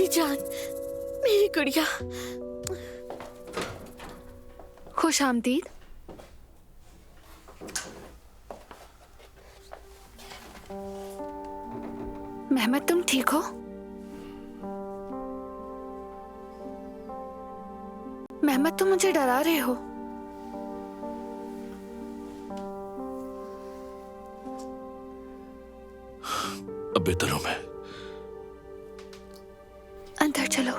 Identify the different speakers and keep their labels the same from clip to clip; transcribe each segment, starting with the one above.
Speaker 1: मेरी जान, मेरी गुड़िया।
Speaker 2: खुश आमदीद। मेहमद, तुम ठीक हो? मेहमद, तुम मुझे डरा रहे हो।
Speaker 3: अब बेहतर हूं मैं।
Speaker 2: अंदर चलो।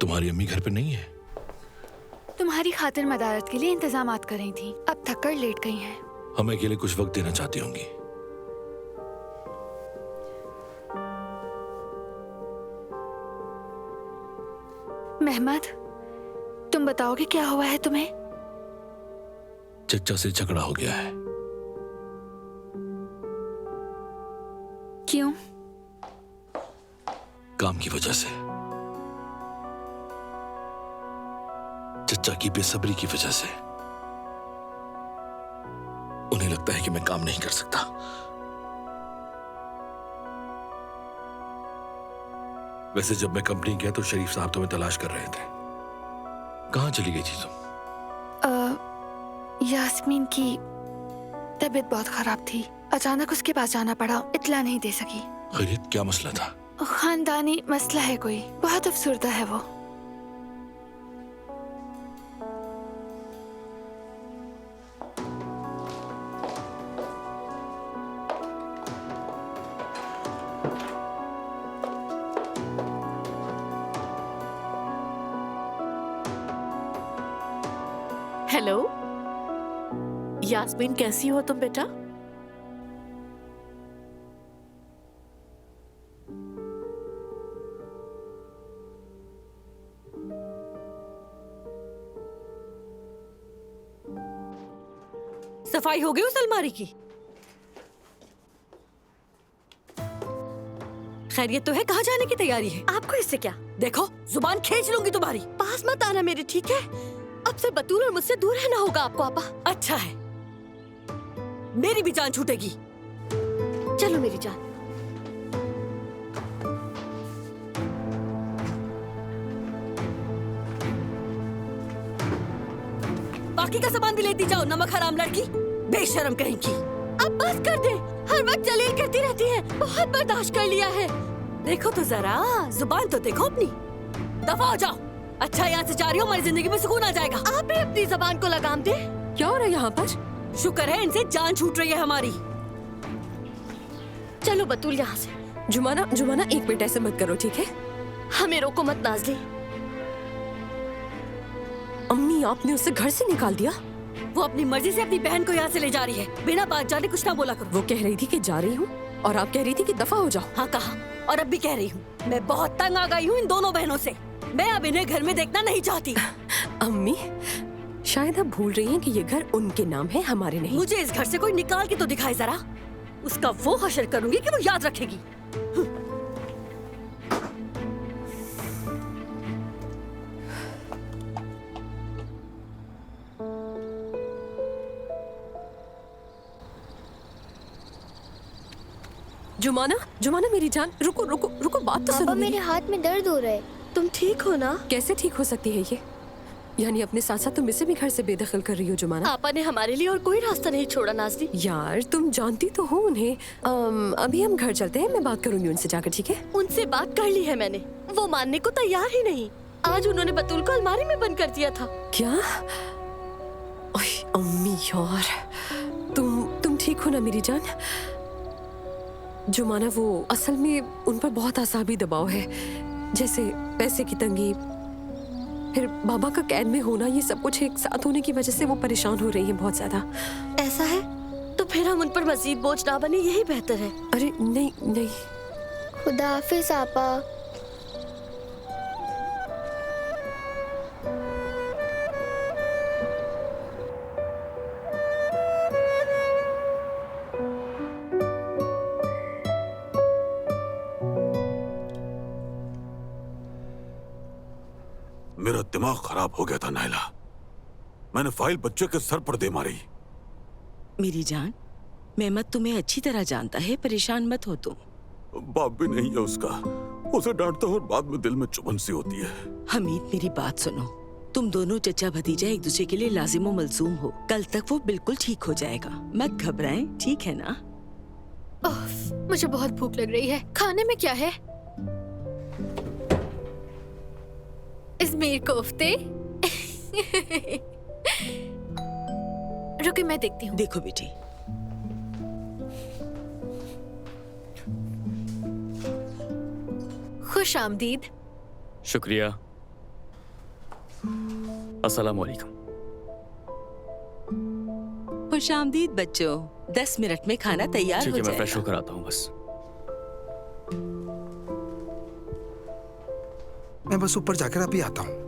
Speaker 3: तुम्हारी अम्मी घर पे नहीं है?
Speaker 2: तुम्हारी खातिर मदारत के लिए इंतजामात कर रही थी, अब थक कर लेट गई हैं।
Speaker 3: हमें के लिए कुछ वक्त देना चाहती होंगी।
Speaker 2: मेहमद, तुम बताओगे क्या हुआ है तुम्हें?
Speaker 3: चचा से झगड़ा हो गया है।
Speaker 2: क्यों?
Speaker 3: काम की वजह से, चचा की बेसब्री की वजह से। उन्हें लगता है कि मैं काम नहीं कर सकता। वैसे जब मैं कंपनी गया तो शरीफ साहब तुम्हें तलाश कर रहे थे। कहां चली गई थी तुम?
Speaker 2: यास्मीन की तबीयत बहुत खराब थी, अचानक उसके पास जाना पड़ा, इत्तला नहीं दे सकी।
Speaker 3: खैरियत, क्या मसला था?
Speaker 2: खानदानी मसला है कोई, बहुत अफसुर्दा है वो।
Speaker 1: हेलो यास्मीन, कैसी हो तुम बेटा?
Speaker 4: सफाई हो गई उस अलमारी की? खैरियत तो है? कहाँ जाने की तैयारी है?
Speaker 1: आपको इससे क्या?
Speaker 4: देखो, जुबान खींच लूंगी तुम्हारी।
Speaker 1: पास मत आना मेरे, ठीक है? अब से बतूल और मुझसे दूर रहना होगा आपको। आपा,
Speaker 4: अच्छा है, मेरी भी जान छूटेगी।
Speaker 1: चलो मेरी जान।
Speaker 4: बाकी का सामान भी लेती जाओ, नमक हराम लड़की, बेशरम कहीं की।
Speaker 1: अब बस कर दे, हर वक्त जलील करती रहती है, बहुत बर्दाश्त कर लिया है।
Speaker 4: देखो तो जरा, जुबान तो देखो अपनी। दफा हो जाओ। अच्छा, यहाँ से जा रही हो, हमारी जिंदगी में सुकून आ जाएगा।
Speaker 1: आप भी अपनी जबान को लगाम दे।
Speaker 4: क्या हो रहा है यहाँ पर? शुक्र है इनसे जान छूट रही है हमारी।
Speaker 1: चलो बतूल यहाँ से।
Speaker 4: जुमाना, जुमाना, एक मिनट ऐसे मत करो, ठीक है?
Speaker 1: हमें रोको मत नाज़ली।
Speaker 4: अम्मी, आपने उसे घर से निकाल दिया? वो अपनी मर्जी से अपनी बहन को यहाँ से ले जा रही है, बिना बात जाने कुछ ना बोला करो। वो कह रही थी कि जा रही हूँ, और आप कह रही थी कि दफा हो जाओ। हाँ कहा, और अब भी कह रही हूँ। मैं बहुत तंग आ गई हूँ इन दोनों बहनों से। मैं अब इन्हें घर में देखना नहीं चाहती।
Speaker 5: अम्मी, शायद आप भूल रही हैं कि ये घर उनके नाम है, हमारे नहीं।
Speaker 4: मुझे इस घर से कोई निकाल के तो दिखाए जरा। उसका वो हशर करूंगी कि वो याद रखेगी।
Speaker 5: जुमाना, जुमाना मेरी जान, रुको रुको रुको, बात तो सुनो।
Speaker 6: मेरे हाथ में दर्द हो रहा है।
Speaker 1: तुम ठीक हो ना?
Speaker 5: कैसे ठीक हो सकती है ये? यानी अपने साथ साथ तुम इसे भी घर से बेदखल कर रही हो जुमाना?
Speaker 1: आपा ने हमारे लिए और कोई रास्ता नहीं छोड़ा नाज़ली।
Speaker 5: यार तुम जानती तो हो उन्हें। अभी हम घर चलते हैं, मैं बात करूंगी उनसे जाकर, ठीक है?
Speaker 1: उनसे बात कर ली है मैंने, वो मानने को तैयार ही नहीं। आज उन्होंने बतूल को अलमारी में बंद कर दिया था।
Speaker 5: क्या? ओए अम्मी यार, तुम ठीक हो ना मेरी जान? जुमाना, वो असल में उन पर बहुत आसाबी दबाव है, जैसे पैसे की तंगी, फिर बाबा का कैद में होना, ये सब कुछ एक साथ होने की वजह से वो परेशान हो रही है बहुत ज्यादा।
Speaker 1: ऐसा है तो फिर हम उन पर मजीद बोझ ना बने, यही बेहतर है।
Speaker 5: अरे नहीं नहीं।
Speaker 6: खुदा हाफिज आपा।
Speaker 7: मेरा दिमाग खराब हो गया था नायला। मैंने फाइल बच्चे के सर पर दे मारी।
Speaker 8: मेरी जान, मेहमत तुम्हें अच्छी तरह जानता है, परेशान मत हो तुम।
Speaker 7: बाप भी नहीं है उसका, उसे डांटता हूँ और बाद में दिल में चुभन सी होती है।
Speaker 8: हमीद, मेरी बात सुनो। तुम दोनों चचा भतीजा एक दूसरे के लिए लाजिम मलजूम हो। कल तक वो बिल्कुल ठीक हो जाएगा, मत घबराएं, ठीक है ना?
Speaker 2: मुझे बहुत भूख लग रही है। खाने में क्या है? इज़मीर कोफ्ते। रुके, मैं देखती हूँ।
Speaker 8: देखो बेटी,
Speaker 2: खुश आमदीद।
Speaker 9: शुक्रिया। अस्सलाम वालेकुम।
Speaker 8: खुशामदीद बच्चों। 10 मिनट में खाना तैयार
Speaker 9: ठीक
Speaker 8: हो
Speaker 9: है, मैं
Speaker 8: जाएगा।
Speaker 9: फ्रेश होकर आता हूँ बस।
Speaker 10: मैं बस ऊपर जाकर अभी आता हूँ।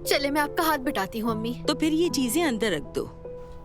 Speaker 2: चले, मैं आपका हाथ बिठाती हूँ अम्मी।
Speaker 8: तो फिर ये चीजें अंदर रख दो।